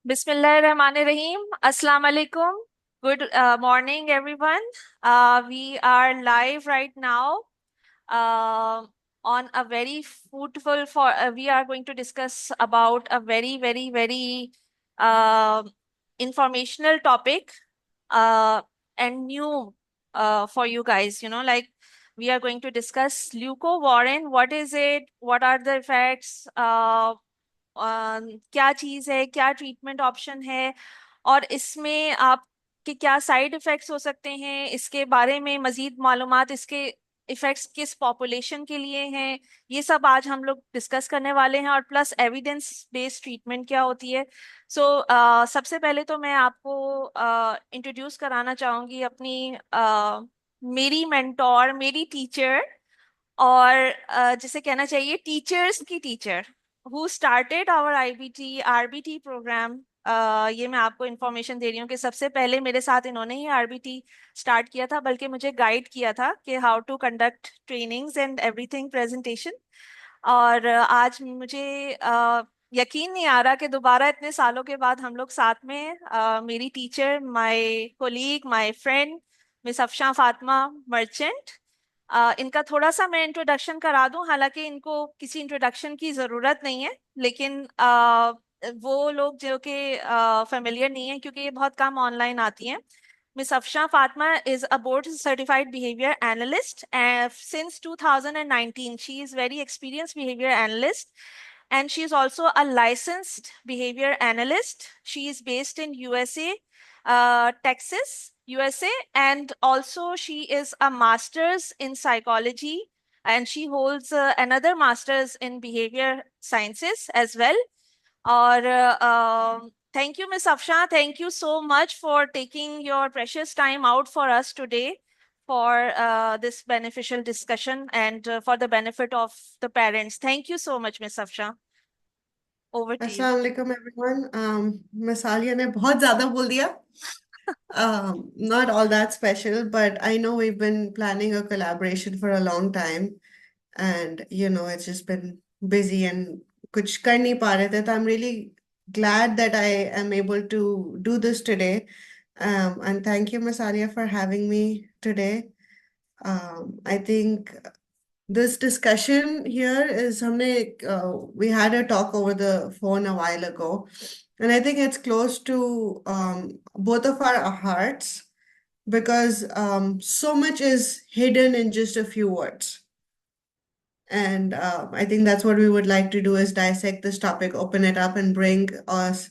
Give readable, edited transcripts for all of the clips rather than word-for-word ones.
Bismillahirrahmanirrahim. Assalamu alaikum. Good morning, everyone. We are live right now uh, on a very fruitful we are going to discuss about a very uh, informational topic uh, and new for you guys. Like we are going to discuss leucovorin. What is it? What are the effects? क्या चीज है, क्या treatment option है, और इसमें आपके क्या side effects हो सकते हैं, इसके बारे में मजीद मालूमात, इसके इफेक्ट्स किस पॉपुलेशन के लिए हैं, ये सब आज हम लोग डिस्कस करने वाले हैं। और प्लस एविडेंस बेस्ड ट्रीटमेंट क्या होती है। सो सबसे पहले तो मैं आपको इंट्रोड्यूस कराना चाहूंगी अपनी मेरी मेंटोर, मेरी टीचर, और जिसे कहना चाहिए टीचर्स की teacher, who started our IBT RBT programme. ये मैं आपको इन्फॉर्मेशन दे रही हूँ कि सबसे पहले मेरे साथ इन्होंने ही आरबीटी स्टार्ट किया था, बल्कि मुझे गाइड किया था कि how to conduct trainings and everything presentation. और आज मुझे यकीन नहीं आ रहा कि दोबारा इतने सालों के बाद हम लोग साथ में हैं। मेरी teacher, my colleague, my friend miss Afsha Fatima merchant. इनका थोड़ा सा मैं इंट्रोडक्शन करा दूं, हालांकि इनको किसी इंट्रोडक्शन की ज़रूरत नहीं है, लेकिन वो लोग जो कि फेमिलियर नहीं है क्योंकि ये बहुत कम ऑनलाइन आती हैं। Miss Afshan Fatma is a board certified behavior analyst. Since 2019, she is very experienced behavior analyst, and she is also a licensed behavior analyst. She is based in USA, Texas, USA, and also she is a master's in psychology, and she holds another master's in behavior sciences as well. और thank you, Miss Afsha. Thank you so much for taking your precious time out for us today for this beneficial discussion and for the benefit of the parents. Thank you so much, Miss Afsha. Over to you. अस्सलाम वालेकुम everyone. Miss Alia ने बहुत ज्यादा बोल दिया। Not all that special, but I know we've been planning a collaboration for a long time, and it's just been busy and कुछ कर नहीं पा रहे थे, तो I'm really glad that I am able to do this today. And thank you, Miss Alia, for having me today. I think this discussion here is we had a talk over the phone a while ago, and I think it's close to both of our hearts because so much is hidden in just a few words. And I think that's what we would like to do is dissect this topic, open it up, and bring us,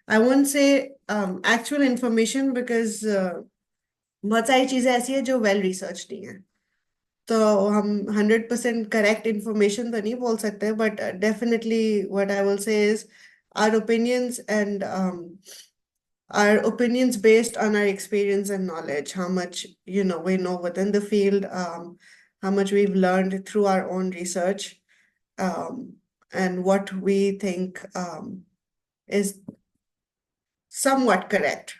I won't say actual information because बहुत सारी चीजें ऐसी है जो well research नहीं है, तो हम 100% करेक्ट इंफॉर्मेशन तो नहीं बोल सकते, but definitely what I will say is our opinions and our opinions based on our experience and knowledge, how much we know within the field, how much we've learned through our own research, um, and what we think is somewhat correct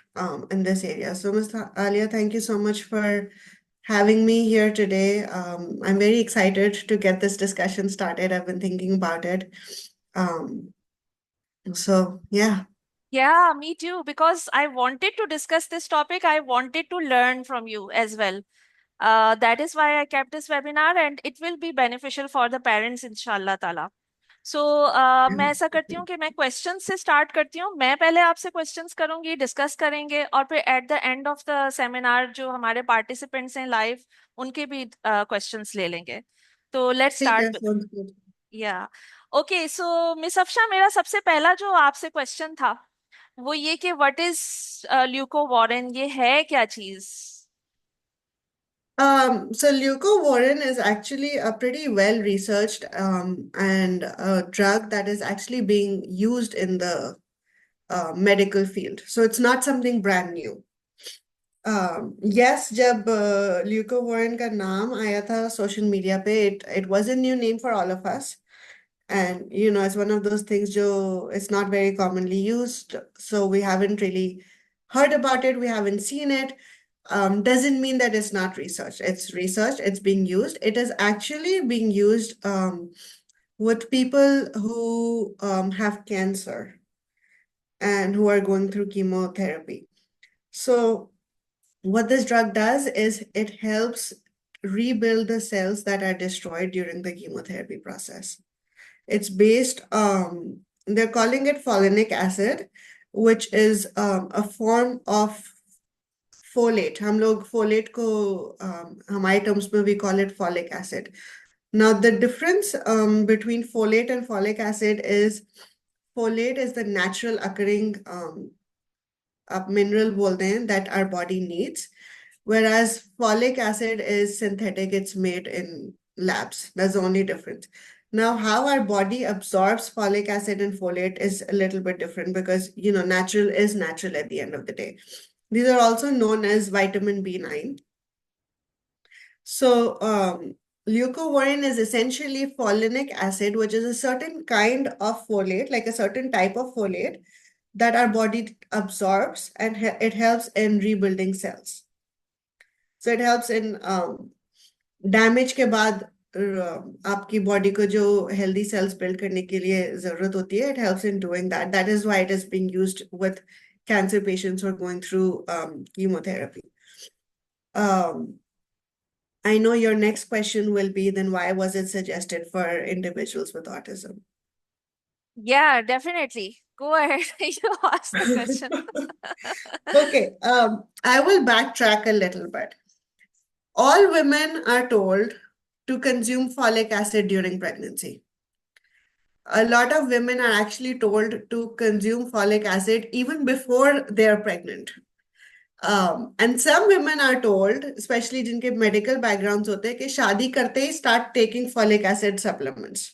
in this area. So, Ms. Alia, thank you so much for having me here today. I'm very excited to get this discussion started. I've been thinking about it. Um, so, yeah. Yeah, me too, because I wanted to discuss this topic. I wanted to learn from you as well. That is why I kept this webinar, and it will be beneficial for the parents, inshallah ta'ala. सो मैं ऐसा करती हूँ कि मैं question से start करती हूँ। मैं पहले आपसे क्वेश्चंस करूंगी, डिस्कस करेंगे, और फिर at the end of the seminar जो हमारे पार्टिसिपेंट्स हैं लाइव, उनके भी क्वेश्चंस ले लेंगे। तो लेट्स ठीक है, स्टार्ट। sounds good. या ओके, सो मिस अफशा, मेरा सबसे पहला जो आपसे क्वेश्चन था वो ये कि व्हाट इज ल्यूकोवॉरिन, ये है क्या चीज। So leucovorin is actually a pretty well researched and a drug that is actually being used in the medical field. So it's not something brand new. Yes, जब ल्यूकोवॉरिन का नाम आया था सोशल मीडिया पे, it was a new name for all of us. And it's one of those things jo it's not very commonly used, so we haven't really heard about it, we haven't seen it. Doesn't mean that it's not research. It's research, it's being used. It is actually being used with people who have cancer. and who are going through chemotherapy. So what this drug does is it helps rebuild the cells that are destroyed during the chemotherapy process. It's based, they're calling it folinic acid, which is a form of folate. हम लोग folate को हमारे terms में we call it folic acid. Now the difference between folate and folic acid is folate is the natural occurring आप mineral बोलते हैं that our body needs, whereas folic acid is synthetic, it's made in labs. That's the only difference. Now, how our body absorbs folic acid and folate is a little bit different because, natural is natural at the end of the day. These are also known as vitamin B9. So, leucovorin is essentially folinic acid, which is a certain kind of folate, like a certain type of folate that our body absorbs, and it helps in rebuilding cells. So it helps in damage के बाद आपकी body को जो healthy cells build करने के लिए जरूरत होती है, it helps in doing that. That is why it is being used with cancer patients who are going through chemotherapy. I know your next question will be, then why was it suggested for individuals with autism? Yeah, definitely. Go ahead. You ask the question. Okay, I will backtrack a little bit. All women are told to consume folic acid during pregnancy. A lot of women are actually told to consume folic acid even before they are pregnant. And some women are told, especially जिनके medical backgrounds होते हैं, कि शादी करते ही start taking folic acid supplements.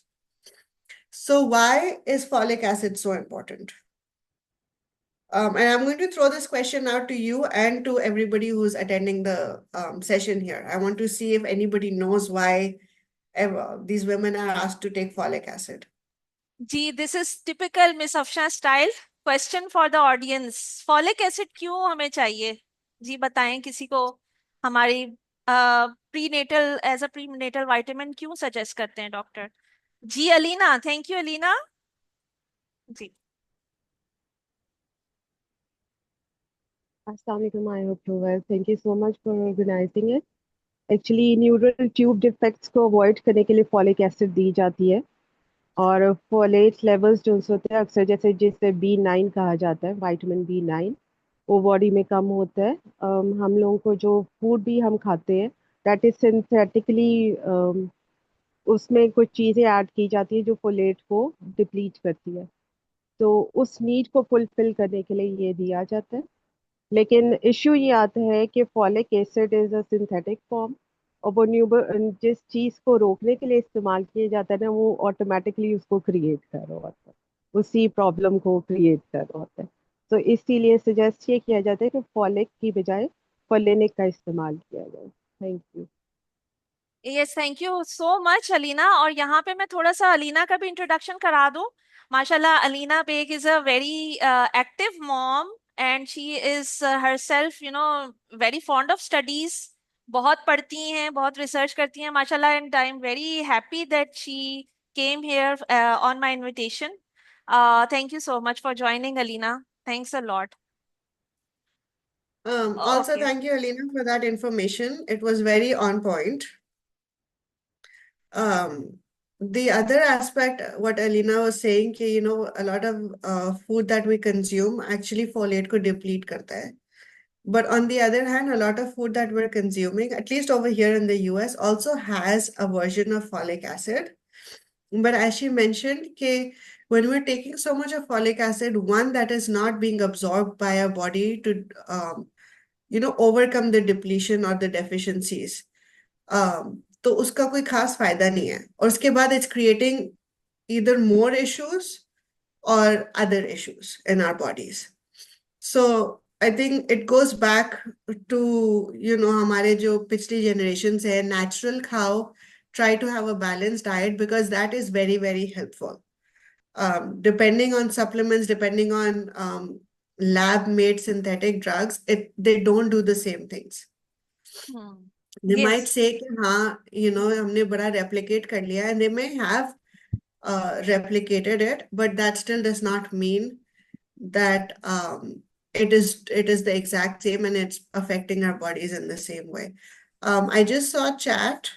So why is folic acid so important? And I'm going to throw this question out to you and to everybody who's attending the session here. I want to see if anybody knows why these women are asked to take folic acid. Ji, this is typical Miss Afshan style. Question for the audience. Folic acid क्यों हमें चाहिए? जी बताएं किसी को. हमारी prenatal as a prenatal vitamin क्यों suggest करते हैं डॉक्टर? जी अलीना, थैंक यू अलीना. जी. Assalamualaikum, I hope you're well. Thank you so much for organizing it. Actually neural tube defects को अवॉइड करने के लिए फॉलिक एसिड दी जाती है और फोलेट लेवल्स जो होते हैं अक्सर जैसे जिसे B9 कहा जाता है, विटामिन B9 वो बॉडी में कम होता है. हम लोगों को जो फूड भी हम खाते हैं दैट इज सिंथेटिकली उसमें कुछ चीज़ें ऐड की जाती है जो फोलेट को डिप्लीट करती है, तो उस नीड को फुलफिल करने के लिए ये दिया जाता है. लेकिन इश्यू ये आता है कि folic acid is a synthetic form और वो जिस चीज़ को रोकने के लिए इस्तेमाल किया जाता है ना वो ऑटोमेटिकली उसको क्रिएट कर रहा होता है, उसी प्रॉब्लम को क्रिएट कर रहा होता है. तो इसीलिए सजेस्ट ये किया जाता है कि फॉलिक की बजाय फोलेनिक का इस्तेमाल किया जाए. Thank you. Yes, thank you so much Alina. और यहाँ पे मैं थोड़ा सा अलीना का भी इंट्रोडक्शन करा दूं. माशाल्लाह, Alina Baig is a very active mom and she is herself, very fond of studies. बहुत पढ़ती हैं, बहुत रिसर्च करती हैं माशाल्लाह. And I am very happy that she came here on my invitation. Thank you so much for joining Alina. Thanks a lot. Also, okay. thank you, Alina, for that information. It was very on point. The other aspect, what Alina was saying, कि, a lot of food that we consume actually folate को deplete करता है. But on the other hand, a lot of food that we're consuming, at least over here in the US, also has a version of folic acid. But as she mentioned, कि when we're taking so much of folic acid, one that is not being absorbed by our body to overcome the depletion or the deficiencies. तो उसका कोई खास फायदा नहीं है. और उसके बाद it's creating either more issues or other issues in our bodies. So I think it goes back to, हमारे जो पिछली generations है, natural खाओ, try to have a balanced diet because that is very, very helpful. Depending on supplements, depending on lab-made synthetic drugs, they don't do the same things. They might yes. say कि हाँ, हमने बड़ा replicate कर लिया, and they may have replicated it, but that still does not mean that it is the exact same and it's affecting our bodies in the same way. I just saw chat.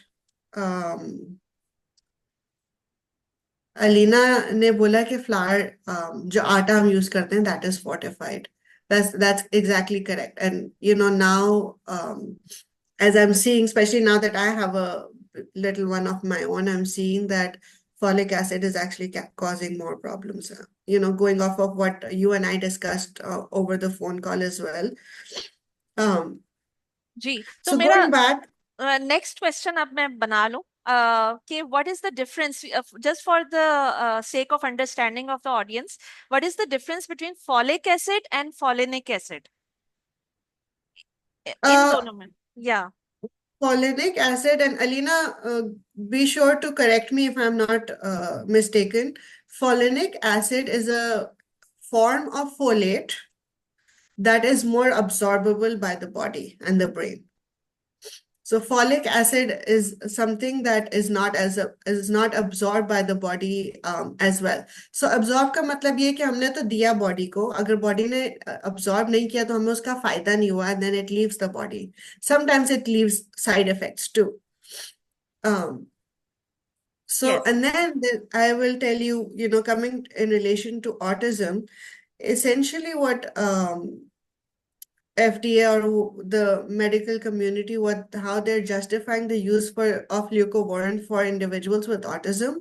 um, Alina ने बोला कि flower जो आटा हम use करते हैं that is fortified. That's exactly correct. And now, as I'm seeing, especially now that I have a little one of my own, I'm seeing that folic acid is actually causing more problems. Going off of what you and I discussed over the phone call as well. Um, जी, तो so मेरा going back, next question अब मैं बना लूं कि what is the difference, just for the sake of understanding of the audience, what is the difference between folic acid and folinic acid in uh, दोनों में? या Folinic acid, and Alina, be sure to correct me if I'm not mistaken. Folinic acid is a form of folate that is more absorbable by the body and the brain. So folic acid is something that is not absorbed by the body as well. So absorb का मतलब ये है कि हमने तो दिया body को, अगर बॉडी ने absorb नहीं किया तो हमें उसका फायदा नहीं हुआ, and then it leaves the body. Sometimes it leaves side effects too. Um, so, yes, and then I will tell you, coming in relation to autism, essentially what FDA or the medical community, how they're justifying the use of leucovorin for individuals with autism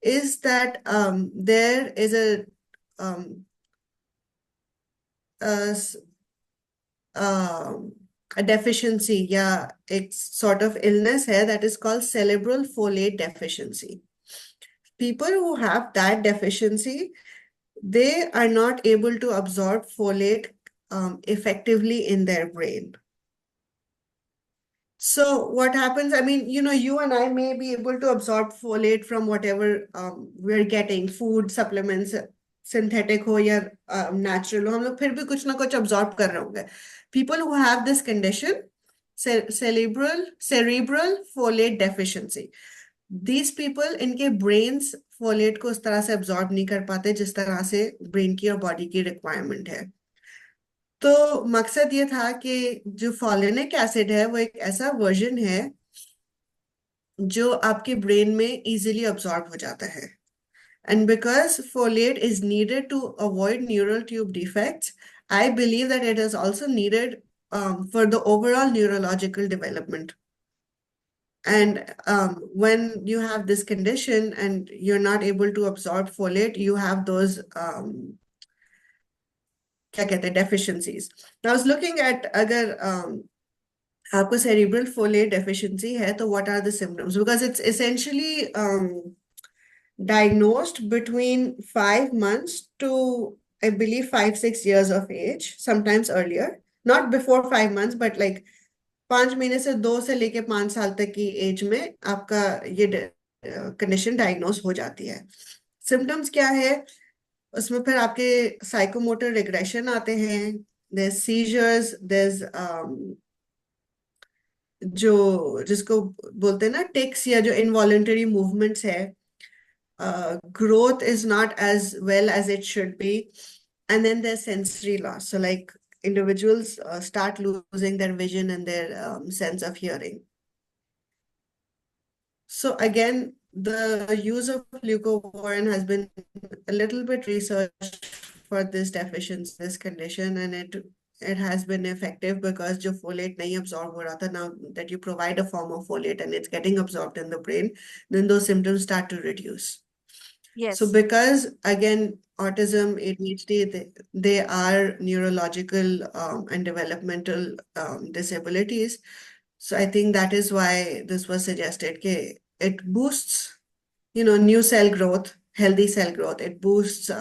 is that there is um, a, s- um, a deficiency, yeah, it's sort of illness here that is called cerebral folate deficiency. People who have that deficiency, they are not able to absorb folate effectively in their brain. So what happens, I mean, you and I may be able to absorb folate from whatever we're getting, food, supplements, synthetic हो या natural हो, हम लोग फिर भी कुछ ना कुछ absorb कर रहे होंगे. People who have this condition, cerebral folate deficiency, these people, इनके brains folate को उस तरह से absorb नहीं कर पाते जिस तरह से brain की और body की requirement है. तो मकसद ये था कि जो फॉलिनिक एसिड है वो एक ऐसा वर्जन है जो आपके ब्रेन में इजीली अब्सॉर्ब हो जाता है. And because folate is needed to avoid neural tube defects, I believe that it is also needed for the overall neurological development. And when you have this condition and you're not able to absorb folate, you have those क्या कहते हैं deficiencies. Now, I was looking at अगर आपको cerebral folate deficiency है तो what are the symptoms, because it's essentially diagnosed between 5 months to, I believe, 5-6 years of age, sometimes earlier, not before 5 months, but like 5 महीने से 2 से लेके 5 साल तक की एज में आपका ये कंडीशन डायग्नोस हो जाती है. सिम्टम्स क्या है उसमें, फिर आपके साइकोमोटर रिग्रेशन आते हैं, there's seizures, there's जो जिसको बोलते हैं ना टिक्स, या जो इनवॉलेंटरी मूवमेंट्स है, growth is not as well as it should be. And then there's sensory loss. So like individuals start losing their vision and their sense of hearing. So again, the use of leucovorin has been a little bit researched for this deficiency, this condition, and it has been effective because जो folate नहीं absorb हो रहा था, now that you provide a form of folate and it's getting absorbed in the brain, then those symptoms start to reduce. Yes, So because again, autism, ADHD, they are neurological and developmental disabilities. So I think that is why this was suggested. Okay, it boosts, new cell growth, healthy cell growth. It boosts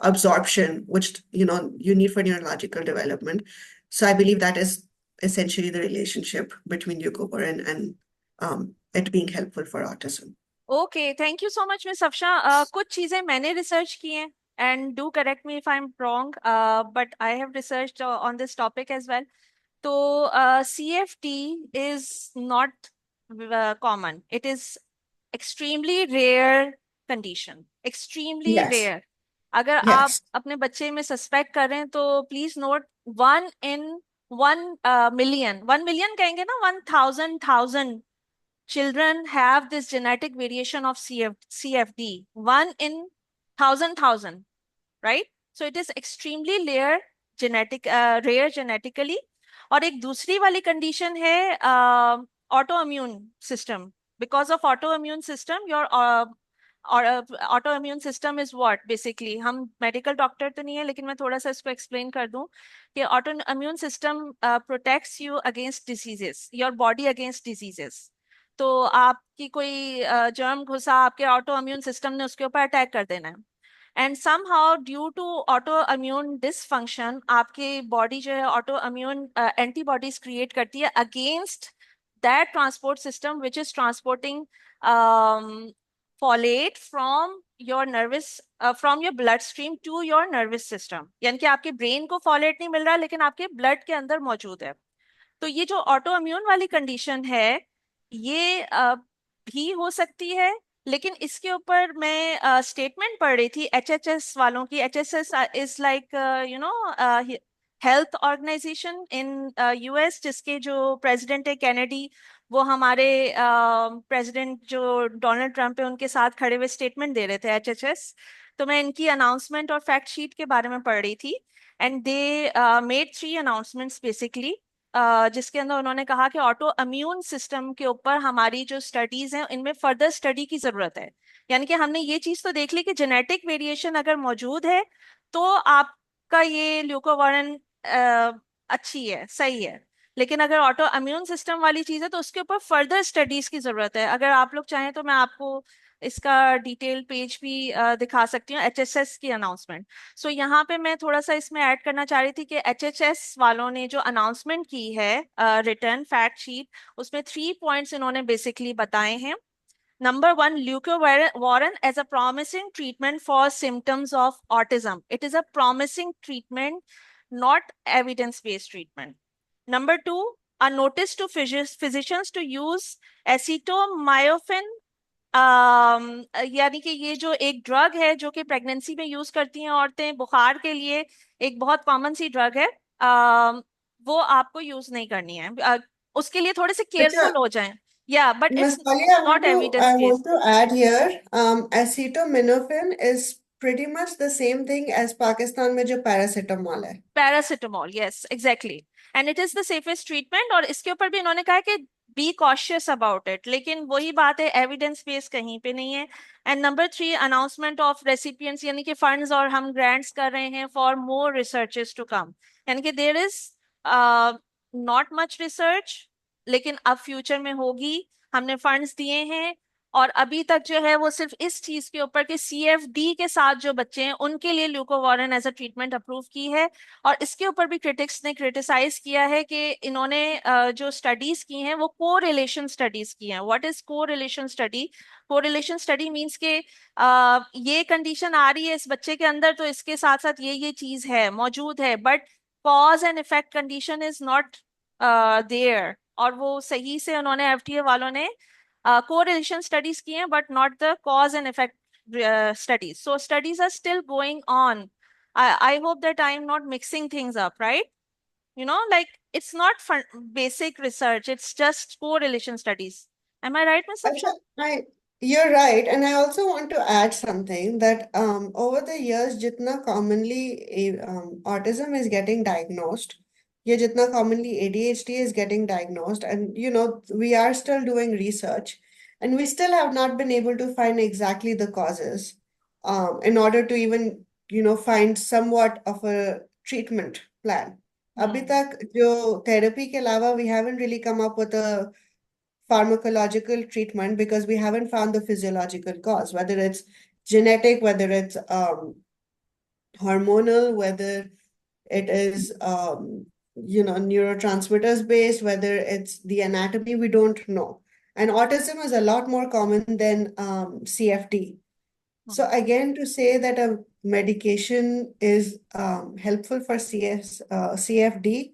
absorption, which you need for neurological development. So I believe that is essentially the relationship between leucovorin and it being helpful for autism. Okay, thank you so much miss Afsha. कुछ चीजें मैंने research की हैं, and do correct me if I am wrong, but I have researched on this topic as well. तो CFT is not common. It is extremely rare condition. Extremely Yes. rare. अगर आप Yes. अपने बच्चे में suspect कर रहे हैं तो please note, 1 in 1 million, 1 million कहेंगे ना, 1,000 children have this genetic variation of CFD. 1 in 1,000, right? So it is extremely rare genetically. और एक दूसरी वाली कंडीशन है auto immune system. Because of auto immune system your और auto immune system is what basically, हम medical doctor तो नहीं है लेकिन मैं थोड़ा सा इसको एक्सप्लेन कर दूं कि auto immune system protects you against diseases, your body against diseases. तो आपकी कोई जर्म घुसा, आपके ऑटो इम्यून सिस्टम ने उसके ऊपर अटैक कर देना है. And somehow due to auto immune dysfunction आपकी बॉडी जो है ऑटो इम्यून एंटीबॉडीज क्रिएट करती है against that transport system which is transporting folate from your nervous from your blood stream to your nervous system. यानी कि आपके brain को folate नहीं मिल रहा लेकिन आपके ब्लड के अंदर मौजूद है. तो ये जो ऑटो इम्यून वाली कंडीशन है ये भी हो सकती है. लेकिन इसके ऊपर मैं स्टेटमेंट पढ़ रही थी एचएचएस वालों की. HHS is like you know health organisation in US, जिसके जो प्रेसिडेंट है कैनेडी, वो हमारे प्रेसिडेंट जो डोनाल्ड ट्रंप है उनके साथ खड़े हुए स्टेटमेंट दे रहे थे एचएचएस. तो मैं इनकी अनाउंसमेंट और फैक्ट शीट के बारे में पढ़ रही थी. And they made 3 announcements basically, जिसके अंदर उन्होंने कहा कि ऑटो इम्यून सिस्टम के ऊपर हमारी जो स्टडीज हैं इनमें फर्दर स्टडी की जरूरत है. यानी कि हमने ये चीज तो देख ली कि जेनेटिक वेरिएशन अगर मौजूद है तो आपका ये ल्यूकोवॉरिन अच्छी है, सही है. लेकिन अगर ऑटो इम्यून सिस्टम वाली चीज है तो उसके ऊपर फर्दर स्टडीज की जरूरत है. अगर आप लोग चाहें तो मैं आपको इसका डिटेल पेज भी दिखा सकती हूँ, एचएसएस की अनाउंसमेंट. सो यहाँ पे मैं थोड़ा सा इसमें ऐड करना चाह रही थी कि एचएचएस वालों ने जो अनाउंसमेंट की है रिटर्न फैक्ट शीट, उसमें 3 पॉइंट्स इन्होंने बेसिकली बताए हैं. Number one, leucovorin as a promising treatment for symptoms of autism. It is a promising treatment, not evidence-based treatment. Number two, a notice to physicians to use acetaminophen. यानी कि ये जो एक drug है जो कि प्रेगनेंसी में यूज करती हैं औरतें बुखार के लिए, एक बहुत कॉमन सी ड्रग है. वो आपको यूज नहीं करनी है. उसके लिए थोड़े से अच्छा, केयरफुल हो जाएं. Yeah, but Miss it's Talia, not I evidence want based. to add here, acetaminophen is pretty much the same thing as Pakistan में जो पैरासीटामोल है. Paracetamol, yes, exactly. And it is the safest treatment. और इसके ऊपर भी इन्होंने कहा कि बी कॉशियस अबाउट इट. लेकिन वही बात है, एविडेंस बेस कहीं पे नहीं है. And number three, announcement of recipients, यानी कि फंड्स और हम ग्रांट्स कर रहे हैं for more researches to come. यानी कि there is not much research, लेकिन अब फ्यूचर में होगी. हमने फंड्स दिए हैं और अभी तक जो है वो सिर्फ इस चीज के ऊपर कि सीएफडी के साथ जो बच्चे हैं उनके लिए ल्यूकोवॉरिन एज अ ट्रीटमेंट अप्रूव की है. और इसके ऊपर भी क्रिटिक्स ने क्रिटिसाइज किया है कि इन्होंने जो स्टडीज की हैं वो को रिलेशन स्टडीज की हैं. व्हाट इज को रिलेशन स्टडी? को रिलेशन स्टडी मीन्स के ये कंडीशन आ रही है इस बच्चे के अंदर तो इसके साथ साथ ये चीज है मौजूद है, but cause and effect condition is not there. और वो सही से उन्होंने एफडीए वालों ने कोरिलेशन स्टडीज की हैं but not the cause and effect studies. So studies are still going on. I hope that I am not mixing things up, right? Like it's not basic research, it's just correlation studies. Am I right, Ms. Acha, Afshan? you're right, and I also want to add something that over the years, jitna commonly autism is getting diagnosed, yeah, jitna commonly ADHD is getting diagnosed, and we are still doing research, and we still have not been able to find exactly the causes, in order to even find somewhat of a treatment plan. अभी Hmm. तक जो therapy के अलावा we haven't really come up with a pharmacological treatment because we haven't found the physiological cause, whether it's genetic, whether it's hormonal, whether it is neurotransmitters based, whether it's the anatomy, we don't know. And autism is a lot more common than CFD. So again, to say that a medication is helpful for CFD,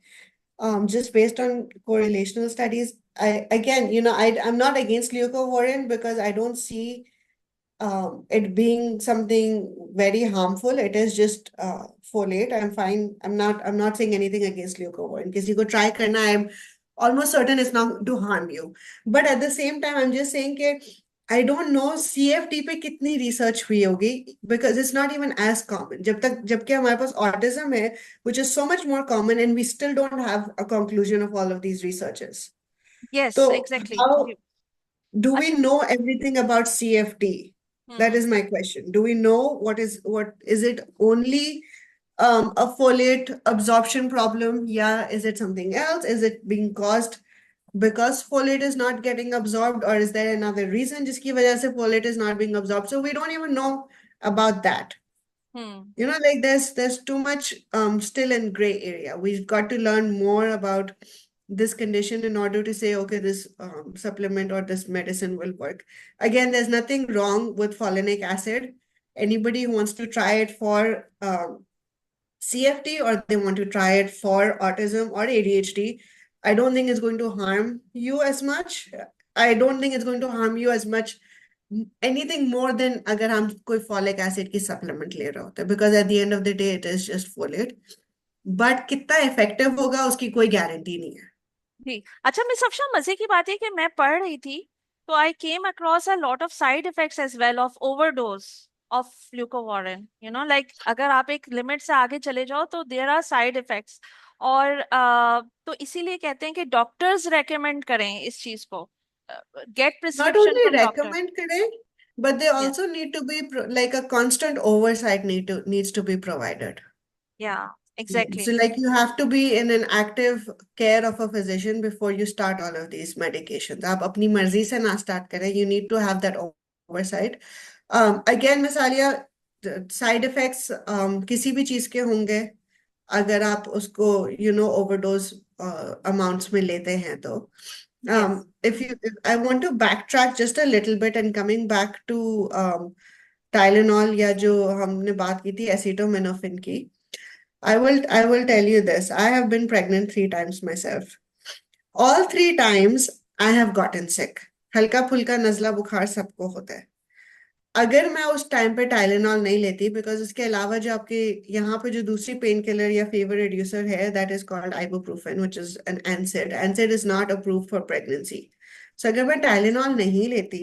just based on correlational studies, I'm not against leucovorin because I don't see it being something very harmful. It is just folate. I'm fine. I'm not saying anything against leucovorin. किसी को try करना, I'm almost certain it's not to harm you. But at the same time, I'm just saying कि I don't know CFT पे कितनी research हुई होगी, because it's not even as common. जबकि हमारे पास autism है, which is so much more common, and we still don't have a conclusion of all of these researches. yes, So exactly. how do we अच्छा. know everything about CFT? That is my question. Do we know what is it only a folate absorption problem? Yeah, is it something else? Is it being caused because folate is not getting absorbed, or is there another reason जिसकी वजह से folate is not being absorbed? So we don't even know about that. Like there's too much still in gray area. We've got to learn more about this condition in order to say, okay, this supplement or this medicine will work. Again, there's nothing wrong with folinic acid. Anybody who wants to try it for CFT, or they want to try it for autism or ADHD, I don't think it's going to harm you as much. I don't think it's going to harm you as much, anything more than अगर हम कोई folic acid की supplement ले रहे होते हैं, because at the end of the day it is just folate. But कितना effective होगा उसकी कोई guarantee नहीं है. जी. अच्छा मिस अफशा, मजे की बात है कि मैं पढ़ रही थी तो I came across a lot of side effects as well of overdose of leucovorin. Like अगर आप एक लिमिट से आगे चले जाओ तो देयर आर साइड इफेक्ट्स. और तो इसीलिए कहते हैं कि डॉक्टर्स रेकमेंड करें इस चीज को, get Not prescription only from doctor. recommend करें, but they या also need to be like a constant oversight needs to be provided. या exactly. So like you have to be in an active care of a physician before you start all of these medications. आप अपनी मर्जी से ना start करें. You need to have that oversight. Again, Miss Alia, side effects किसी भी चीज के होंगे अगर आप उसको overdose amounts में लेते हैं तो. Yes. If I want to backtrack just a little bit and coming back to Tylenol, या जो हमने बात की थी acetaminophen की, I will tell you this. I have been pregnant 3 times myself. All 3 times I have gotten sick. हल्का फुल्का नजला बुखार सबको होता है. अगर मैं उस टाइम पे टाइलेनॉल नहीं लेती, बिकॉज उसके अलावा जो आपके यहाँ पे जो दूसरी पेन किलर या फीवर रिड्यूसर है, that is called ibuprofen, which is an NSAID. NSAID is not approved for pregnancy. So अगर मैं टाइलेनॉल नहीं लेती,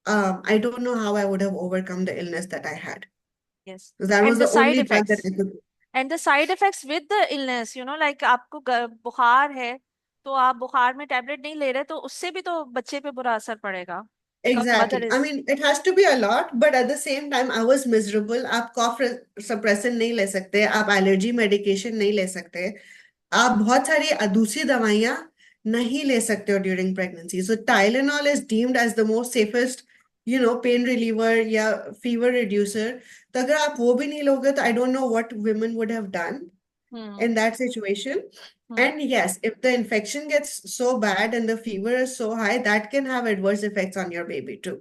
I don't know how I would have overcome the illness that I had. Yes. That was and the the side only drug that effects, I could. And the side effects with the illness, like आपको बुखार है तो आप बुखार में tablet नहीं ले रहे तो उससे भी तो बच्चे पे बुरा असर पड़ेगा because mother Exactly. I is. mean, it has to be a lot, but at the same time, I was miserable. आप cough suppressant नहीं ले सकते, आप allergy medication नहीं ले सकते, आप बहुत सारी दूसरी दवाइयाँ नहीं ले सकते हो during pregnancy. So Tylenol is deemed as the most safest, pain reliever या fever reducer. तो अगर आप वो भी नहीं लोगे तो I don't know what women would have done in that situation. And yes, if the infection gets so bad and the fever is so high, that can have adverse effects on your baby too.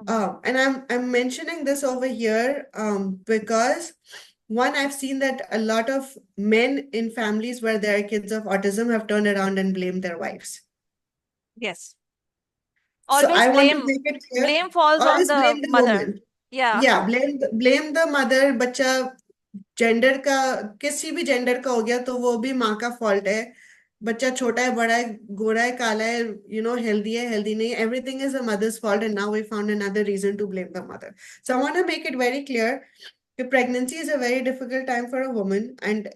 And I'm mentioning this over here because one, I've seen that a lot of men in families where there are kids of autism have turned around and blamed their wives. Yes. So Always I want to blame, make it clear, blame falls on always the blame the mother. woman. Yeah. Yeah, blame the mother. बच्चा gender का, किसी भी gender का हो गया तो वो भी माँ का फॉल्ट है. बच्चा छोटा है, बड़ा है, गोरा है, काला है, हेल्दी है, हेल्दी नहीं, everything is a mother's fault. And now we found another reason to blame the mother. So I want to make it very clear that pregnancy is a very difficult time for a woman, and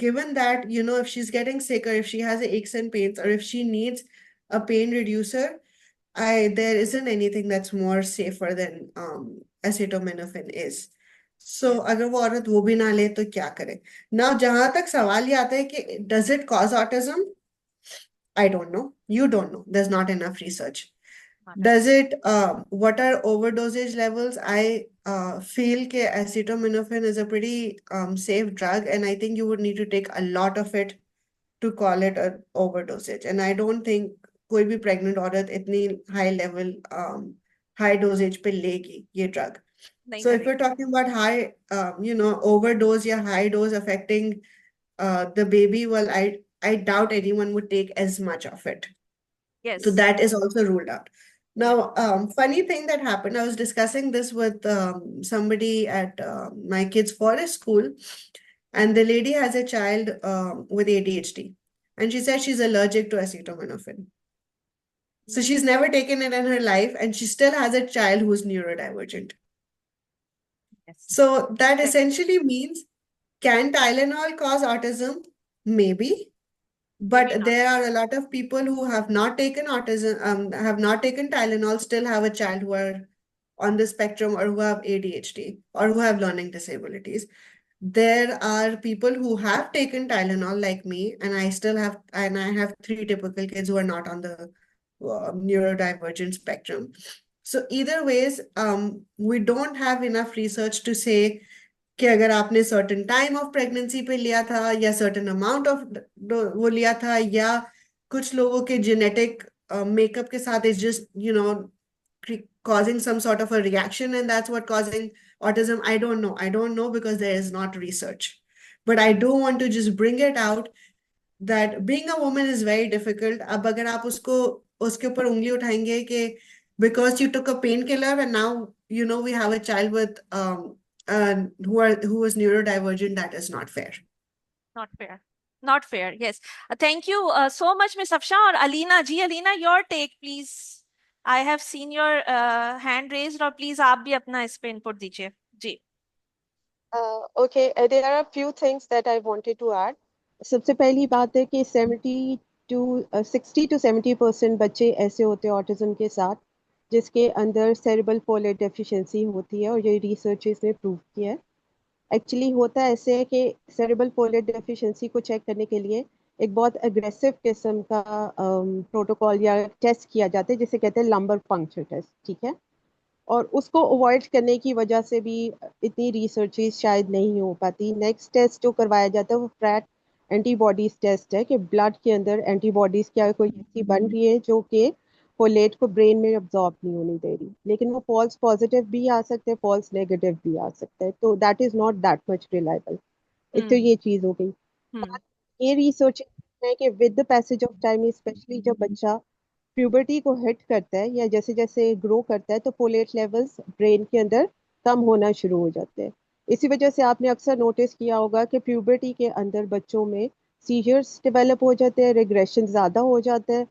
given that, if she's getting sick, or if she has aches and pains, or if she needs a pain reducer, there isn't anything that's more safer than acetaminophen is. So Yes. अगर वो औरत वो भी ना ले तो क्या करे. Now जहां तक सवाल ये आता है कि does it cause autism? I don't know. You don't know. There's not enough research. Does it, what are overdosage levels? I feel that acetaminophen is a pretty safe drug, and I think you would need to take a lot of it to call it an overdosage. And I don't think कोई भी pregnant औरत इतनी high level, high dosage पे लेगी ये drug. नहीं So if we're करेगी. talking about high, overdose या high dose affecting the baby, well, I doubt anyone would take as much of it. So Yes. that is also ruled out. Now, funny thing that happened, I was discussing this with somebody at my kid's forest school, and the lady has a child with ADHD, and she said she's allergic to acetaminophen. So she's never taken it in her life, and she still has a child who's neurodivergent. Yes. So that Correct. essentially means, can Tylenol cause autism? Maybe. Maybe But not. there are a lot of people who have not taken have not taken Tylenol, still have a child who are on the spectrum or who have ADHD or who have learning disabilities. There are people who have taken Tylenol like me, and I have three typical kids who are not on the neurodivergent spectrum. So either ways, we don't have enough research to say कि अगर आपने certain time of pregnancy पे लिया था या certain amount of वो लिया था या कुछ लोगों के genetic makeup के साथ is just causing some sort of a reaction and that's what causing autism. I don't know because there is not research, but I do want to just bring it out that being a woman is very difficult. अब अगर आप उसको उसके ऊपर उंगली उठाएंगे कि because you took a painkiller and now we have a child with who is neurodivergent, that is not fair. Not fair. Not fair. Yes. Thank you so much, Miss Afsha. और Alina ji, Alina, your take, please. I have seen your hand raised, और please आप भी अपना इस पे input दीजिए. जी. Okay, there are a few things that I wanted to add. सबसे पहली बात है कि 60 to 70% बच्चे ऐसे होते हैं ऑटिज्म के साथ जिसके अंदर सेरेब्रल फोलेट डेफिशिएंसी होती है और ये रिसर्चेस ने प्रूव किया है. एक्चुअली होता ऐसे है कि सेरेब्रल फोलेट डेफिशिएंसी को चेक करने के लिए एक बहुत अग्रेसिव किस्म का प्रोटोकॉल या टेस्ट किया जाता है जिसे कहते हैं लंबर पंक्चर टेस्ट. ठीक है, और उसको अवॉइड करने की वजह से भी इतनी रिसर्च शायद नहीं हो पाती. नेक्स्ट टेस्ट जो करवाया जाता है वो फ्रैट एंटीबॉडीज टेस्ट है कि ब्लड के अंदर एंटीबॉडीज क्या कोई ऐसी बन रही है जो कि फोलेट को ब्रेन में अब्जॉर्ब नहीं होने दे रही. लेकिन वो फॉल्स पॉजिटिव भी आ सकते हैं, फॉल्स नेगेटिव भी आ सकते हैं, तो that is not that much reliable. एक तो ये चीज हो गई. हम्म. ये रिसर्च है कि with the passage of time, specially जब बच्चा प्यूबर्टी को हिट करता है या जैसे जैसे ग्रो करता है तो फोलेट लेवल्स ब्रेन के अंदर कम होना शुरू हो जाते हैं. इसी वजह से आपने अक्सर नोटिस किया होगा कि प्यूबर्टी के अंदर बच्चों में सीजर्स डेवलप हो जाते हैं, रिग्रेशन ज़्यादा हो जाता है,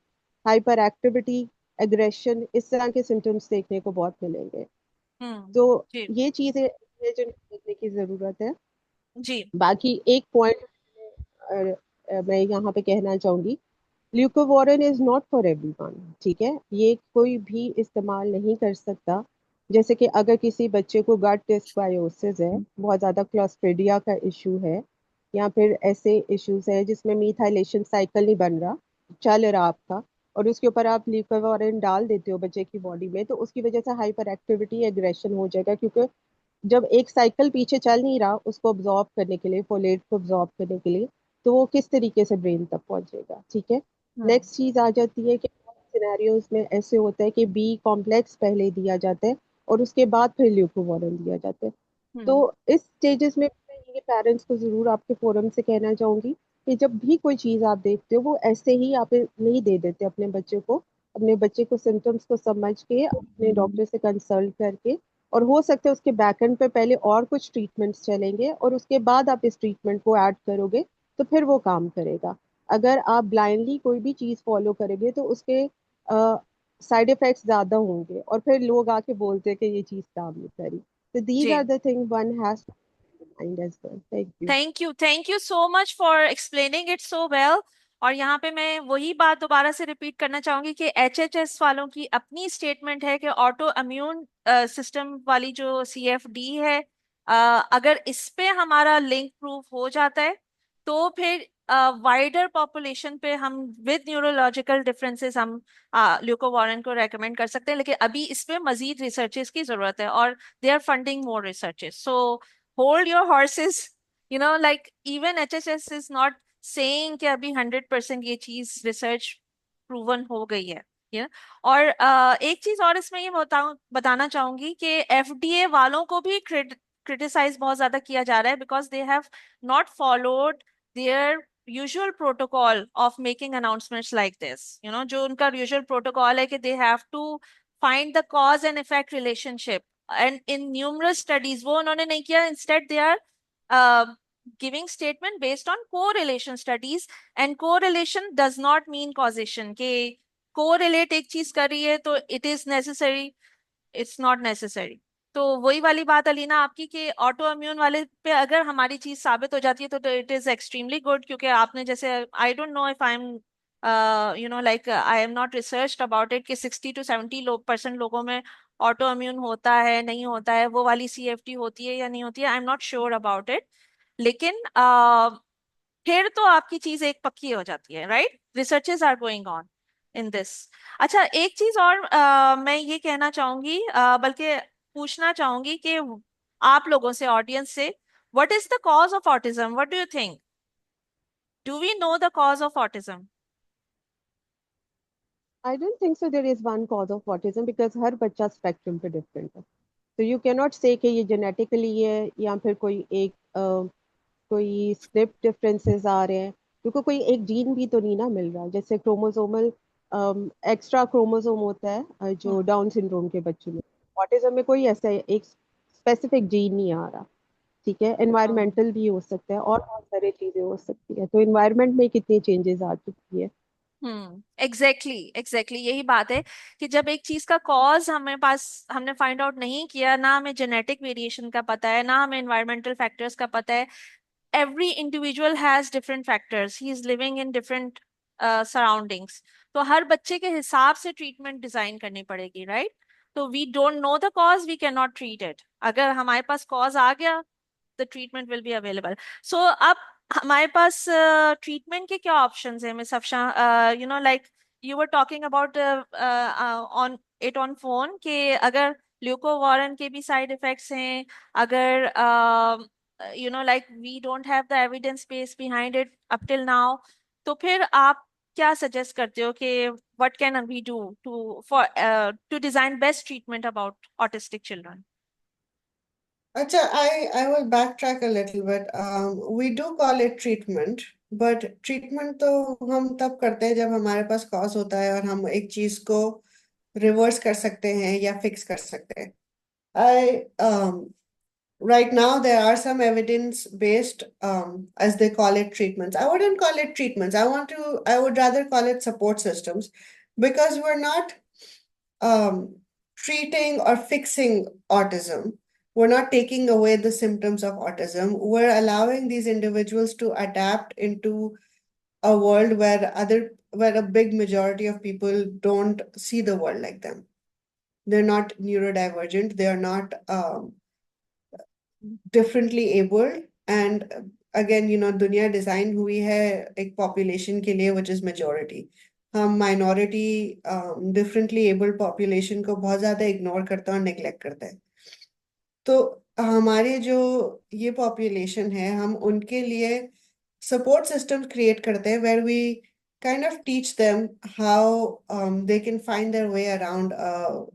हाइपर एक्टिविटी, एग्रेशन, इस तरह के सिम्टम्स देखने को बहुत मिलेंगे. हम्म. तो जी. ये चीज़ें हैं जो देखने की ज़रूरत है. जी. बाकी एक पॉइंट मैं यहाँ पे कहना चाहूंगी, ल्यूकोवॉरिन इज नॉट फॉर एवरीवन. ठीक है, ये कोई भी इस्तेमाल नहीं कर सकता. जैसे कि अगर किसी बच्चे को गट डिस्बायोसिस है, बहुत ज़्यादा क्लोस्ट्रिडिया का इशू है, या फिर ऐसे इश्यूज है जिसमें मीथाइलेशन साइकिल नहीं बन रहा, चल रहा आपका, और उसके ऊपर आप ल्यूकोवॉरिन डाल देते हो बच्चे की बॉडी में, तो उसकी वजह से हाइपर एक्टिविटी, एग्रेशन हो जाएगा. क्योंकि जब एक साइकिल पीछे चल नहीं रहा उसको ऑब्जॉर्ब करने के लिए, फोलेट को ऑब्जॉर्ब करने के लिए, तो वो किस तरीके से ब्रेन तक पहुंचेगा. ठीक है. हम्म. नेक्स्ट चीज आ जाती है कि सिनेरियोज में ऐसे होता है कि बी कॉम्प्लेक्स पहले दिया जाता है और उसके बाद फिर ल्यूकोवॉरिन दिया जाता है. तो हम्म. इस स्टेजेस में मैं ये पेरेंट्स को जरूर आपके फोरम से कहना चाहूंगी कि जब भी कोई चीज आप देखते हो वो ऐसे ही आप नहीं दे देते अपने बच्चे को. अपने बच्चे को सिम्टम्स को समझ के अपने डॉक्टर से कंसल्ट करके, और हो सकता है उसके बैकएंड पे पहले और कुछ ट्रीटमेंट्स चलेंगे और उसके बाद आप इस ट्रीटमेंट को ऐड करोगे तो फिर वो काम करेगा. अगर आप ब्लाइंडली कोई भी चीज फॉलो करेंगे तो उसके साइड इफेक्ट्स ज्यादा होंगे और फिर लोग आके बोलते हैं कि ये चीज काम नहीं करी. So these are जी. the things one has to keep in mind as well. Thank you. Thank you so much for explaining it so well. और यहाँ पे मैं वही बात दोबारा से रिपीट करना चाहूंगी कि एचएचएस वालों की अपनी स्टेटमेंट है कि ऑटो इम्यून सिस्टम वाली जो सीएफडी है, अगर इस पे हमारा लिंक प्रूव हो जाता है तो फिर वाइडर पॉपुलेशन पे हम विद न्यूरोलॉजिकल डिफरेंसेस हम ल्यूकोवॉरिन को रेकमेंड कर सकते हैं. लेकिन अभी इस पे मजीद रिसर्चेस की जरूरत है और they are funding more researches. So hold your horses. like even HHS is not saying कि अभी 100% ये चीज रिसर्च प्रूवन हो गई है. और एक चीज और इसमें ये बताना चाहूंगी कि एफडीए वालों को भी क्रिटिसाइज बहुत ज्यादा किया जा रहा है because they have not followed their usual protocol of making announcements like this. जो उनका यूजुअल प्रोटोकॉल है कि they have to find the cause and effect relationship. And in numerous studies, वो उन्होंने नहीं किया, instead they are giving statement based on correlation studies, and correlation does not mean causation, कि correlate एक चीज कर रही है तो it is necessary, it's not necessary. तो वही वाली बात अलीना आपकी कि ऑटो इम्यून वाले पे अगर हमारी चीज साबित हो जाती है तो इट इज एक्सट्रीमली गुड, क्योंकि आपने जैसे, आई don't know if I am like I am not researched about it कि 60 to 70% लोगों में ऑटो इम्यून होता है नहीं होता है, वो वाली CFT होती है या नहीं होती है, I am not sure about it. लेकिन फिर तो आपकी चीज एक पक्की हो जाती है, right? Researches are going on in this. अच्छा, एक चीज और मैं ये कहना चाहूंगी, बल्कि पूछना चाहूंगी कि आप लोगों से, ऑडियंस से, what is the cause of autism? What do you think? Do we know the cause of autism? I don't think so there is one cause of autism because हर बच्चा स्पेक्ट्रम पे डिफरेंट है, तो you can not से कि ये genetically है या फिर कोई एक कोई स्क्रिप्ट डिफरेंसेस आ रहे हैं, क्योंकि कोई एक जीन भी तो नहीं ना मिल रहा। जैसे क्रोमोसोमल एक्स्ट्रा क्रोमोसोम होता है जो हम्म। डाउन सिंड्रोम के बच्चों में, ऑटिज्म में कोई ऐसा एक स्पेसिफिक जीन नहीं आ रहा। ठीक है, एनवायरमेंटल भी हो सकता है और बहुत सारी चीजें हो सकती है, तो एनवायरमेंट में कितनी चेंजेस आ चुकी है। एग्जैक्टली एग्जैक्टली यही बात है कि जब एक चीज का कॉज हमें पास, हमने फाइंड आउट नहीं किया, ना हमें जेनेटिक वेरिएशन का पता है, ना हमें एनवायरमेंटल फैक्टर्स का पता है। every individual has different factors, he is living in different surroundings, तो हर बच्चे के हिसाब से ट्रीटमेंट डिजाइन करनी पड़ेगी, राइट? तो we don't know the cause, we can not treat it. अगर हमारे पास कॉज आ गया, the treatment will be available. So अब हमारे पास ट्रीटमेंट के क्या ऑप्शंस हैं, Miss Afsha? Like you were talking about on it on phone, कि अगर ल्यूकोवॉरन के भी साइड इफेक्ट्स हैं, अगर like we don't have the evidence base behind it up till now, तो फिर आप क्या सजेस्ट करते हो कि what can we do to design best treatment about autistic children? Acha, I will backtrack a little bit. We do call it treatment, but treatment तो हम तब करते हैं जब हमारे पास कॉज होता है और हम एक चीज को रिवर्स कर सकते हैं या फिक्स कर सकते हैं। Right now there are some evidence-based, as they call it, treatments. I wouldn't call it treatments. I would rather call it support systems, because we're not treating or fixing autism. We're not taking away the symptoms of autism. We're allowing these individuals to adapt into a world where a big majority of people don't see the world like them. They're not neurodivergent. They are not differently abled. And again, दुनिया design हुई है एक population के लिए, which is majority. हम minority differently abled population को बहुत ज्यादा इग्नोर करते हैं और नेग्लेक्ट करते हैं। तो हमारे जो ये पॉपुलेशन है, हम उनके लिए सपोर्ट सिस्टम क्रिएट करते हैं, where we kind of teach them how they can find their way around a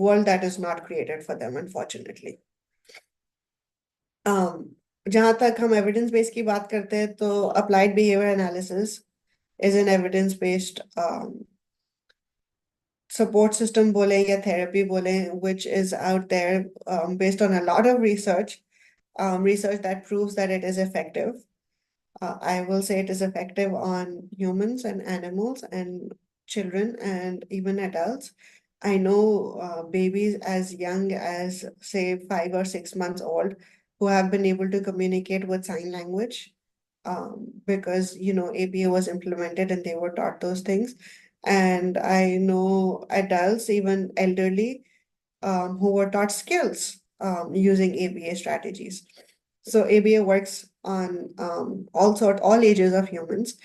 world that is not created for them, unfortunately. जहाँ तक हम एविडेंस बेस्ड की बात करते हैं, तो applied behaviour analysis is an evidence based support system बोले या therapy बोले, which is out there, based on a lot of research that proves that it is effective. I will say it is effective on humans and animals and children and even adults. I know babies as young as, say, 5 or 6 months old who have been able to communicate with sign language, because ABA was implemented and they were taught those things. And I know adults, even elderly, who were taught skills using ABA strategies. So ABA works on all ages of humans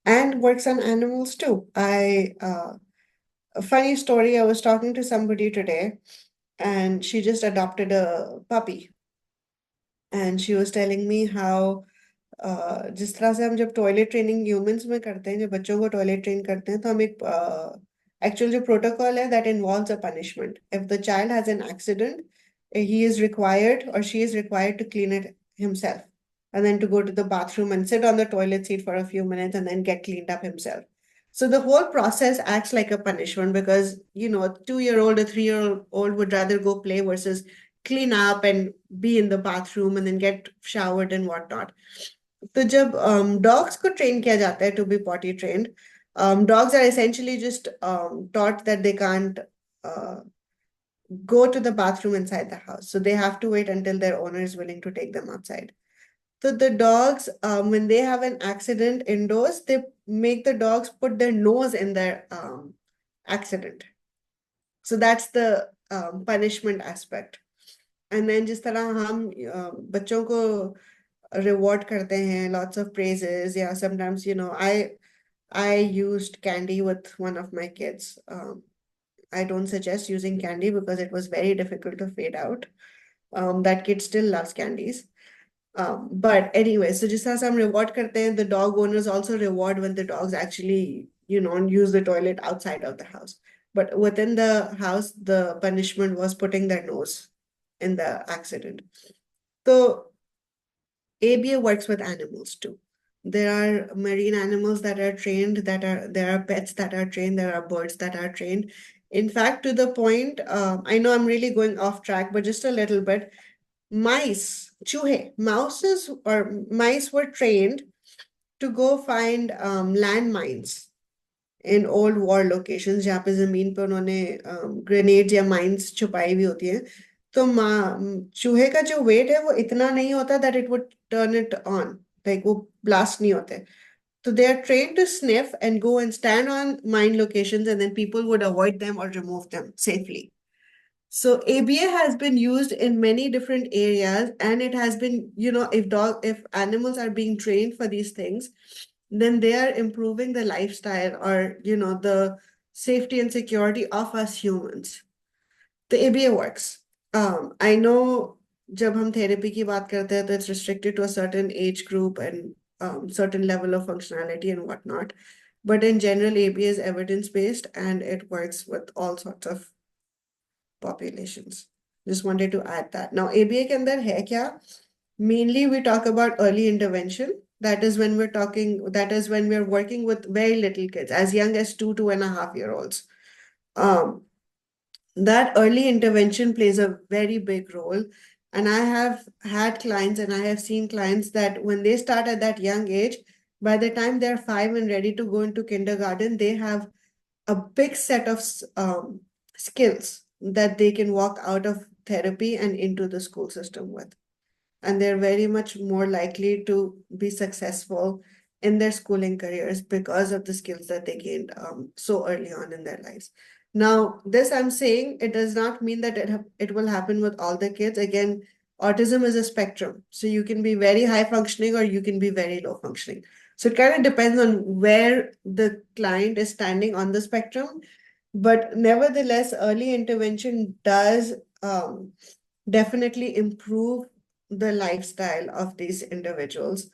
and works on animals too. A funny story, I was talking to somebody today and she just adopted a puppy. And she was telling me how जिस तरह से हम जब toilet training humans में करते हैं, जब बच्चों को टॉयलेट ट्रेन करते हैं, तो हम एक एक्चुअल जो प्रोटोकॉल है, that involves a punishment. If the child has an accident, he is required or she is required to clean it himself, and then to go to the bathroom and sit on the toilet seat for a few minutes and then get cleaned up himself. So the whole process acts like a punishment because, a 2-year-old, a 3-year-old would rather go play versus clean up and be in the bathroom and then get showered and whatnot. तो जब dogs को train किया जाता है to be potty trained, dogs are essentially just taught that they can't uh, go to the bathroom inside the house. So they have to wait until their owner is willing to take them outside. So the dogs, when they have an accident indoors, they make the dogs put their nose in their accident. So that's the punishment aspect. And then जिस तरह हम बच्चों को reward करते हैं, lots of praises. Yeah, sometimes, I used candy with one of my kids. I don't suggest using candy because it was very difficult to fade out. That kid still loves candies. But anyway, so just as हम reward करते हैं, the dog owners also reward when the dogs actually, use the toilet outside of the house. But within the house, the punishment was putting their nose in the accident. So ABA works with animals too. There are marine animals that are trained, there are pets that are trained, there are birds that are trained. In fact, to the point, I know I'm really going off track, but just a little bit. Mice were trained to go find landmines in old war locations जहाँ पे जमीन पे उन्होंने grenade या mines छुपाई हुई होती हैं. तो चूहे का जो वेट है वो इतना नहीं होता that it would turn it on, like वो blast नहीं होते. So they are trained to sniff and go and stand on mine locations, and then people would avoid them or remove them safely. So ABA has been used in many different areas, and it has been, if animals are being trained for these things, then they are improving the lifestyle or, the safety and security of us humans. The ABA works. I know जब हम therapy की बात करते हैं, तो it's restricted to a certain age group and certain level of functionality and whatnot. But in general, ABA is evidence-based and it works with all sorts of populations. Just wanted to add that. Now, ABA के अंदर है क्या? Mainly we talk about early intervention. That is when we're working with very little kids, as young as 2.5 year olds. That early intervention plays a very big role. And I have had clients and I have seen clients that when they start at that young age, by the time they're 5 and ready to go into kindergarten, they have a big set of skills that they can walk out of therapy and into the school system with. And they're very much more likely to be successful in their schooling careers because of the skills that they gained so early on in their lives. Now, this I'm saying, it does not mean that it will happen with all the kids. Again, autism is a spectrum. So you can be very high functioning or you can be very low functioning. So it kind of depends on where the client is standing on the spectrum. But nevertheless, early intervention does definitely improve the lifestyle of these individuals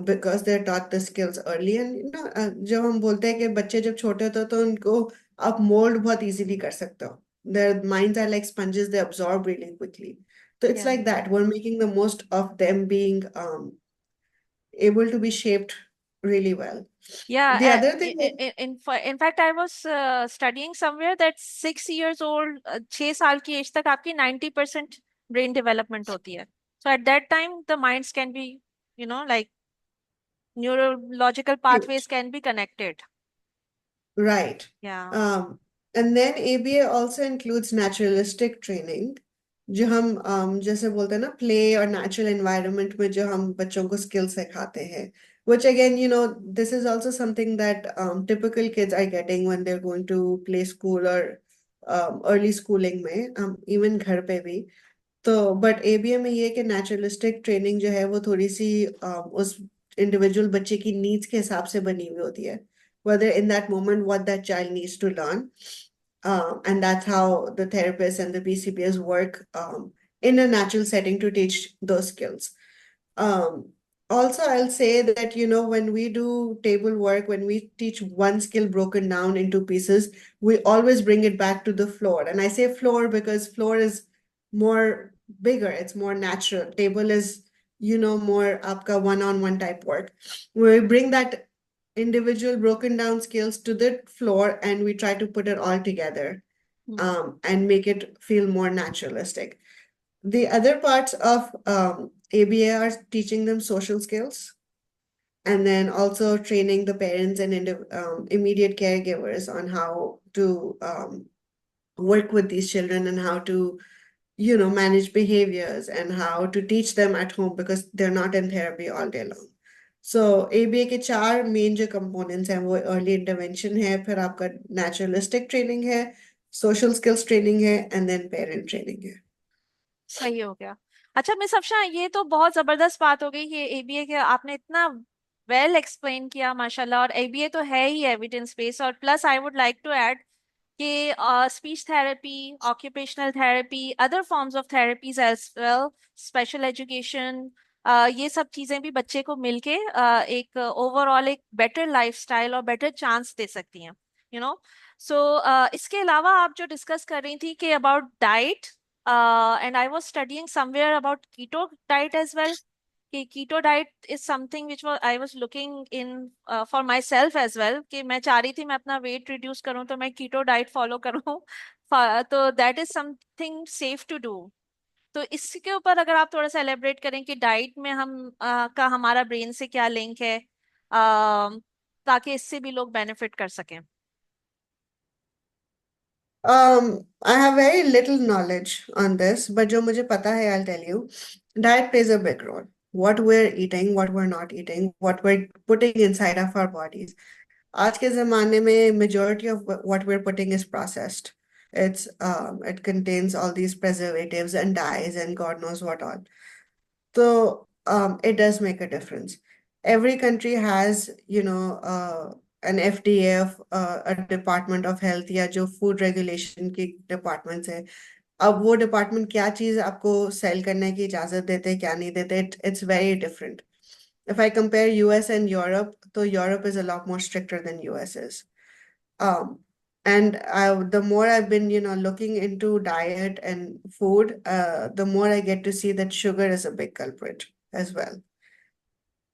because they're taught the skills early. And जब हम बोलते हैं कि बच्चे जब छोटे होते हैं तो उनको आप mold बहुत easily कर सकते हो. Their minds are like sponges, they absorb really quickly. So it's Yeah. like that. We're making the most of them being able to be shaped really well. Yeah, The other thing in fact, I was studying somewhere that 6 years old, 6 साल की as तक आपकी 90% brain development होती है. So at that time, the minds can be, like neurological pathways can be connected. Right. Yeah. And then ABA also includes naturalistic training, जो हम जैसे बोलते हैं ना play और natural environment में जो हम बच्चों को skills सिखाते हैं, which again, this is also something that typical kids are getting when they're going to play school or early schooling में, even घर पे भी. तो but ABA में ये कि naturalistic training जो है वो थोड़ी सी उस individual बच्चे की needs के हिसाब से बनी हुई होती है, whether in that moment what that child needs to learn. And that's how the therapists and the PCPs work in a natural setting to teach those skills. Also, I'll say that, when we do table work, when we teach one skill broken down into pieces, we always bring it back to the floor. And I say floor because floor is more bigger, it's more natural. Table is, more aapka one-on-one type work. We bring that individual broken down skills to the floor and we try to put it all together and make it feel more naturalistic. The other parts of ABA are teaching them social skills and then also training the parents and immediate caregivers on how to work with these children and how to manage behaviors and how to teach them at home because they're not in therapy all day long. So ABA के चार main जो components हैं वो early intervention है, फिर आपका naturalistic training है, social skills training है एंड देन पेरेंट ट्रेनिंग है. सही हो गया। अच्छा मिस अफशा, ये तो बहुत जबरदस्त बात हो गई कि एबीए के आपने इतना वेल एक्सप्लेन किया माशाल्लाह, और एबीए तो है ही एविडेंस बेस, और plus I would like to add कि speech therapy, occupational therapy, other forms of therapies as well, special education, ये सब चीजें भी बच्चे को मिलके एक ओवरऑल एक बेटर लाइफस्टाइल और बेटर चांस दे सकती हैं, यू नो। सो इसके अलावा आप जो डिस्कस कर रही थी कि about diet, and I was studying somewhere about keto diet as well. Keto diet is something which I was looking in for myself as well, कि मैं चाह रही थी मैं अपना weight reduce करूं तो मैं keto diet follow करूं। तो that is something safe to do। तो इसके ऊपर अगर आप थोड़ा सा elaborate करें कि डाइट में हम का हमारा ब्रेन से क्या लिंक है, ताकि इससे भी लोग बेनिफिट कर सकें। I have very little knowledge on this, but जो मुझे पता है, I'll tell you. Diet plays a big role. What we're eating, what we're not eating, what we're putting inside of our bodies. आज के ज़माने में majority of what we're putting is processed. It contains all these preservatives and dyes and God knows what all. So it does make a difference. Every country has, an FDA, a Department of Health या जो food regulation की departments है. अब वो department क्या चीज़ आपको sell करने की इजाज़त देते हैं, क्या नहीं देते, it's very different. If I compare US and Europe, so Europe is a lot more stricter than US is. And the more I've been, looking into diet and food, the more I get to see that sugar is a big culprit as well.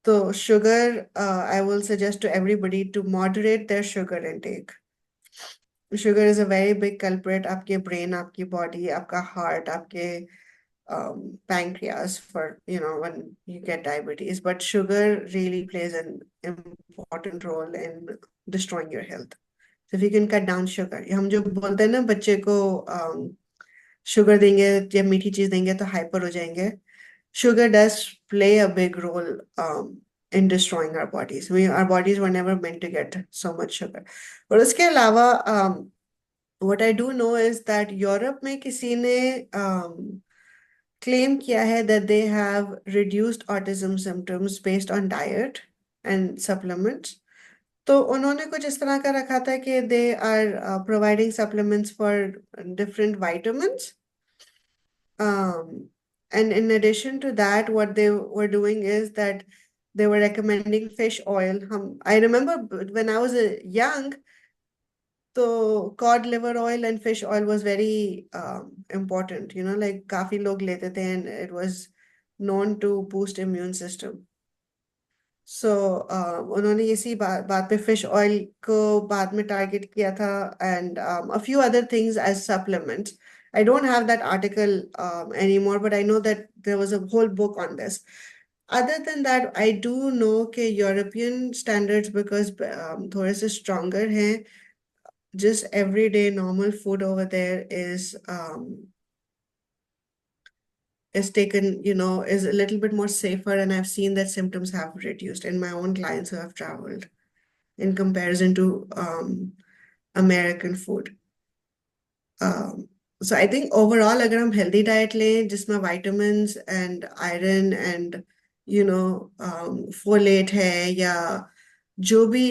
So sugar, I will suggest to everybody to moderate their sugar intake. Sugar is a very big culprit. आपके brain, आपकी body, आपका heart, आपके pancreas for, when you get diabetes. But sugar really plays an important role in destroying your health. So if you can cut down sugar, हम जो बोलते हैं ना बच्चे को शुगर देंगे या मीठी चीज देंगे तो हाइपर हो जाएंगे. Sugar does play a big role in destroying our bodies. Our bodies were never meant to get so much sugar. और उसके अलावा what I do know is that Europe में किसी ने claim किया है that they have reduced autism symptoms based on diet and supplements. तो उन्होंने कुछ इस तरह का रखा था कि they are providing supplements for different vitamins. And in addition to that, what they were doing is that they were recommending fish oil. I remember when I was young, so cod liver oil and fish oil was very important. Like काफी लोग लेते थे and it was known to boost immune system. So उन्होंने इसी बात पे fish oil को बाद में target किया था and a few other things as supplements. I don't have that article anymore, but I know that there was a whole book on this. Other than that, I do know कि European standards because थोड़े से stronger हैं. Just everyday normal food over there is taken, is a little bit more safer, and I've seen that symptoms have reduced in my own clients who have traveled in comparison to American food. So I think overall, अगर हम healthy diet लें जिसमें vitamins and iron and folate है या जो भी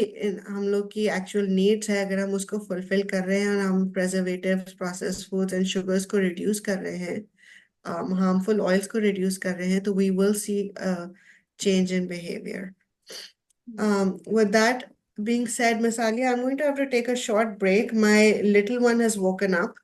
हम लोग की actual needs है, अगर हम उसको fulfill कर रहे हैं और हम preservatives, processed foods and sugars को reduce कर रहे हैं, harmful oils को reduce कर रहे हैं, तो we will see a change in behavior. With that being said, Miss Alia, I'm going to have to take a short break. My little one has woken up.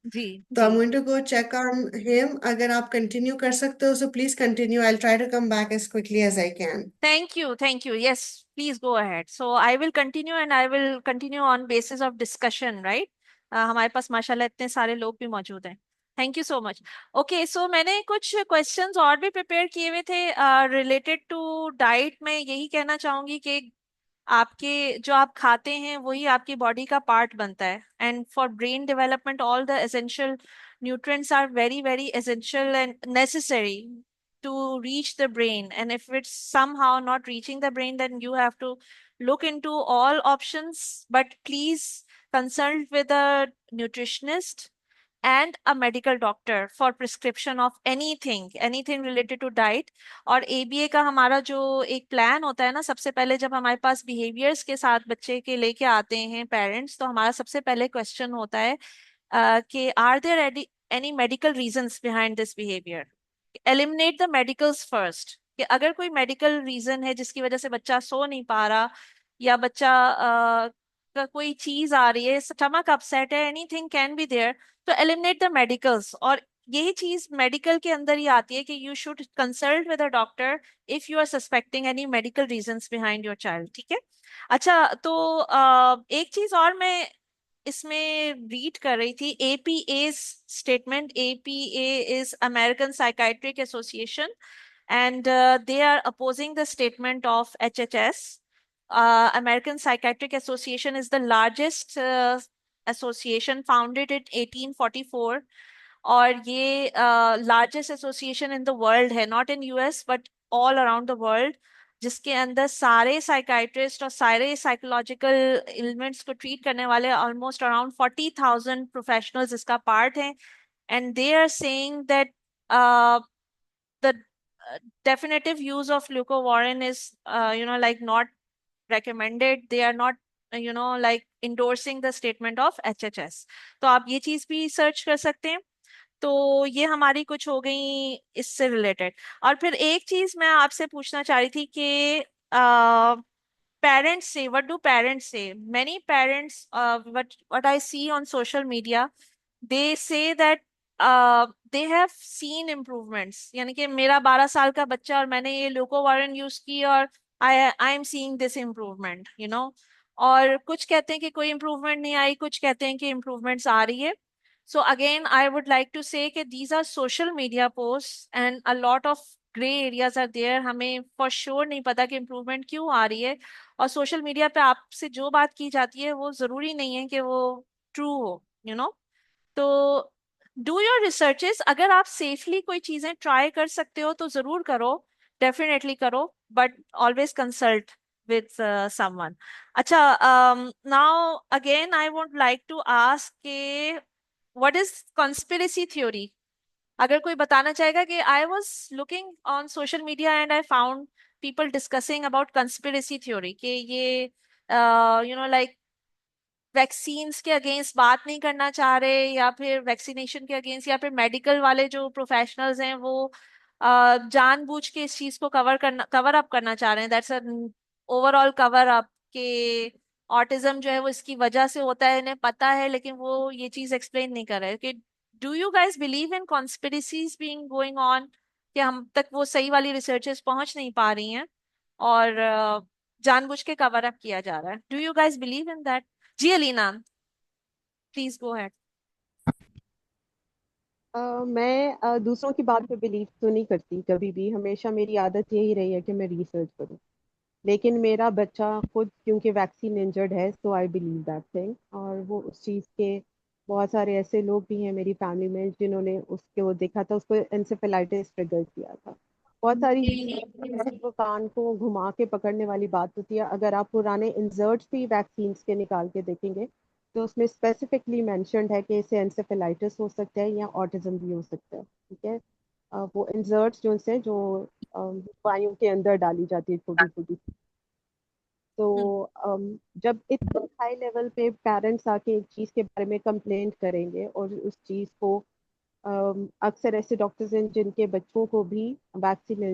जी तो जी। I'm going to go check on him. अगर आप continue कर सकते हो, so please continue. I'll try to come back as quickly as I can. Thank you, thank you. Yes, please go ahead. So I will continue and I will continue on basis of discussion, right? हमारे पास माशाल्लाह इतने सारे लोग भी मौजूद हैं। Thank you so much. Okay, so मैंने कुछ क्वेश्चंस और भी प्रिपेयर किए हुए थे रिलेटेड टू डाइट। में यही कहना चाहूंगी कि आपके जो आप खाते हैं वही आपकी बॉडी का पार्ट बनता है। And for brain development all the essential nutrients are very very essential and necessary to reach the brain, and if it's somehow not reaching the brain then you have to look into all options, but please consult with a nutritionist and a medical doctor for prescription of anything related to diet। और ABA का हमारा जो एक plan होता है ना, सबसे पहले जब हमारे पास बिहेवियर्स के साथ बच्चे के लेके आते हैं पेरेंट्स, तो हमारा सबसे पहले क्वेश्चन होता है कि are there any medical reasons behind this behaviour. Eliminate the medicals first, कि अगर कोई मेडिकल रीजन है जिसकी वजह से बच्चा सो नहीं पा रहा, या बच्चा का कोई चीज आ रही है, स्टमक अपसेट है, एनीथिंग कैन बी देयर, तो एलिमिनेट द मेडिकल्स। और यही चीज मेडिकल के अंदर ही आती है कि you should consult with a doctor if you are suspecting any medical reasons behind your child. ठीक है। अच्छा, तो एक चीज और मैं इसमें रीड कर रही थी, APA statement. APA is American psychiatric association and they are opposing the statement of HHS. American Psychiatric Association is the largest association founded in 1844, और ये largest association in the world है, not in US but all around the world, जिसके अंदर सारे psychiatrist और सारे psychological इलमेंट्स को treat करने वाले ऑलमोस्ट अराउंड 40,000 प्रोफेशनल्स इसका पार्ट हैं। And they are saying that the definitive use of leucovorin is like not recommended. They are not like endorsing the statement of HHS। तो आप ये चीज भी सर्च कर सकते हैं। तो ये हमारी कुछ हो गई इससे रिलेटेड। और फिर एक चीज मैं आपसे पूछना चाह रही थी कि पेरेंट्स से, what do parents say, many parents what I see on social media, they say that they have seen improvements, यानी कि मेरा 12 साल का बच्चा और मैंने ये ल्यूकोवारिन यूज की और I am seeing this improvement, और कुछ कहते हैं कि कोई इम्प्रूवमेंट नहीं आई, कुछ कहते हैं कि इम्प्रूवमेंट्स आ रही है। So again I would like to say कि these are social media post and a lot of grey areas are there. हमें फॉर श्योर नहीं पता कि इम्प्रूवमेंट क्यों आ रही है, और सोशल मीडिया पे आपसे जो बात की जाती है वो जरूरी नहीं है कि वो ट्रू हो, तो डू योर रिसर्चेस। अगर आप सेफली कोई चीजें ट्राई कर सकते हो तो जरूर करो, डेफिनेटली करो, but always consult with someone. अच्छा, now again I would like to ask के व्हाट इज कॉन्स्पिरेसी थ्योरी। अगर कोई बताना चाहेगा कि I was looking on social media and I found people discussing about conspiracy theory, कि ये लाइक वैक्सीन्स के अगेंस्ट बात नहीं करना चाह रहे, या फिर वैक्सीनेशन के अगेंस्ट, या फिर मेडिकल वाले जो प्रोफेशनल्स हैं वो जानबूझ के इस चीज को कवर अप करना चाह रहे हैं। दैट्स ओवरऑल कवर अप के ऑटिज्म जो है वो इसकी वजह से होता है, इन्हें पता है, लेकिन वो ये चीज एक्सप्लेन नहीं कर रहे कि do you guys believe in conspiracies being going on, कि हम तक वो सही वाली रिसर्चेस पहुंच नहीं पा रही हैं और जानबूझ के कवर अप किया जा रहा है। Do you guys believe in that? जी अलीना, प्लीज गो अहेड। मैं दूसरों की बात पे बिलीव तो नहीं करती कभी भी। हमेशा मेरी आदत यही रही है कि मैं रिसर्च करूं। लेकिन मेरा बच्चा खुद क्योंकि वैक्सीन इंजर्ड है, सो आई बिलीव दैट थिंग। और वो उस चीज़ के बहुत सारे ऐसे लोग भी हैं मेरी फैमिली में जिन्होंने उसके वो देखा था, उसको एंसेफेलाइटिस ट्रिगर किया था। बहुत सारी चीजें वो कान को घुमा के पकड़ने वाली बात होती है। अगर आप पुराने इंसर्ट्स भी वैक्सीन के निकाल के देखेंगे तो उसमें स्पेसिफिकली मेंशन्ड है कि इसे एंसेफेलाइटिस हो सकता है या ऑटिज्म भी हो सकता है। ठीक है। वो इंसर्ट्स जो वायु के अंदर डाली जाती है छोटी छोटी। तो जब इतना हाई लेवल पे पेरेंट्स आके एक चीज के बारे में कंप्लेंट करेंगे और उस चीज को अक्सर ऐसे डॉक्टर्स हैं जिनके बच्चों को भी वैक्सीन